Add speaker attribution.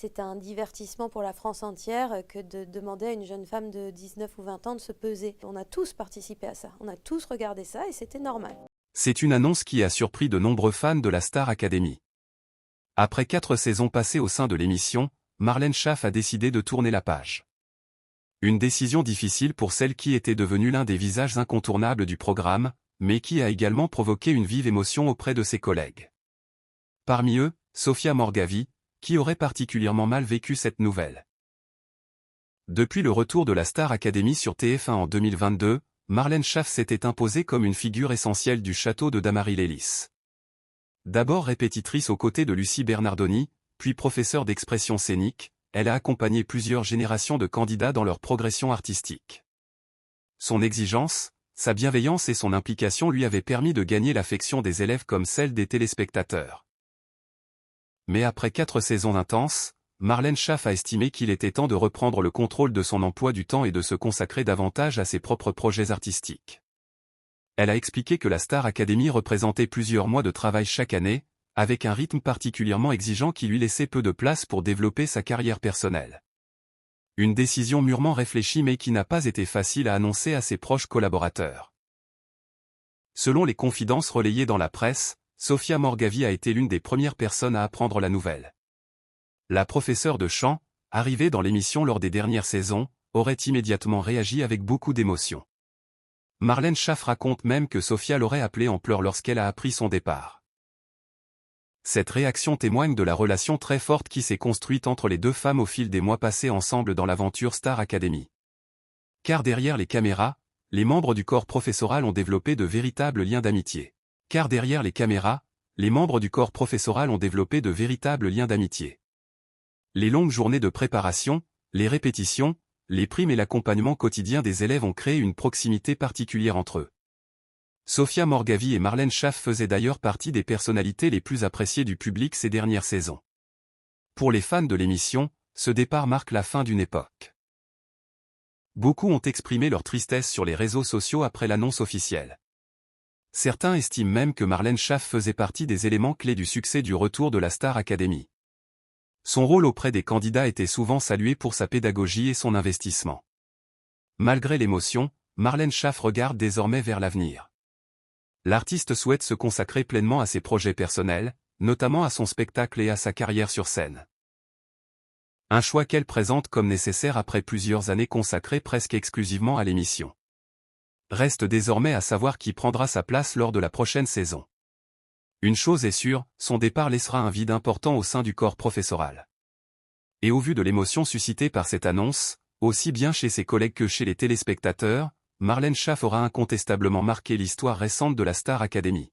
Speaker 1: C'était un divertissement pour la France entière que de demander à une jeune femme de 19 ou 20 ans de se peser. On a tous participé à ça, on a tous regardé ça et c'était normal.
Speaker 2: C'est une annonce qui a surpris de nombreux fans de la Star Academy. Après 4 saisons passées au sein de l'émission, Marlène Schaaf a décidé de tourner la page. Une décision difficile pour celle qui était devenue l'un des visages incontournables du programme, mais qui a également provoqué une vive émotion auprès de ses collègues. Parmi eux, Sofia Morgavi, qui aurait particulièrement mal vécu cette nouvelle. Depuis le retour de la Star Academy sur TF1 en 2022, Marlène Schaaf s'était imposée comme une figure essentielle du château de Damary-Lélis. D'abord répétitrice aux côtés de Lucie Bernardoni, puis professeure d'expression scénique, elle a accompagné plusieurs générations de candidats dans leur progression artistique. Son exigence, sa bienveillance et son implication lui avaient permis de gagner l'affection des élèves comme celle des téléspectateurs. Mais après 4 saisons intenses, Marlène Schaaf a estimé qu'il était temps de reprendre le contrôle de son emploi du temps et de se consacrer davantage à ses propres projets artistiques. Elle a expliqué que la Star Academy représentait plusieurs mois de travail chaque année, avec un rythme particulièrement exigeant qui lui laissait peu de place pour développer sa carrière personnelle. Une décision mûrement réfléchie mais qui n'a pas été facile à annoncer à ses proches collaborateurs. Selon les confidences relayées dans la presse, Sofia Morgavi a été l'une des premières personnes à apprendre la nouvelle. La professeure de chant, arrivée dans l'émission lors des dernières saisons, aurait immédiatement réagi avec beaucoup d'émotion. Marlène Schaaf raconte même que Sofia l'aurait appelée en pleurs lorsqu'elle a appris son départ. Cette réaction témoigne de la relation très forte qui s'est construite entre les deux femmes au fil des mois passés ensemble dans l'aventure Star Academy. Car derrière les caméras, les membres du corps professoral ont développé de véritables liens d'amitié. Les longues journées de préparation, les répétitions, les primes et l'accompagnement quotidien des élèves ont créé une proximité particulière entre eux. Sofia Morgavi et Marlène Schaaf faisaient d'ailleurs partie des personnalités les plus appréciées du public ces dernières saisons. Pour les fans de l'émission, ce départ marque la fin d'une époque. Beaucoup ont exprimé leur tristesse sur les réseaux sociaux après l'annonce officielle. Certains estiment même que Marlène Schaaf faisait partie des éléments clés du succès du retour de la Star Academy. Son rôle auprès des candidats était souvent salué pour sa pédagogie et son investissement. Malgré l'émotion, Marlène Schaaf regarde désormais vers l'avenir. L'artiste souhaite se consacrer pleinement à ses projets personnels, notamment à son spectacle et à sa carrière sur scène. Un choix qu'elle présente comme nécessaire après plusieurs années consacrées presque exclusivement à l'émission. Reste désormais à savoir qui prendra sa place lors de la prochaine saison. Une chose est sûre, son départ laissera un vide important au sein du corps professoral. Et au vu de l'émotion suscitée par cette annonce, aussi bien chez ses collègues que chez les téléspectateurs, Marlène Schaaf aura incontestablement marqué l'histoire récente de la Star Academy.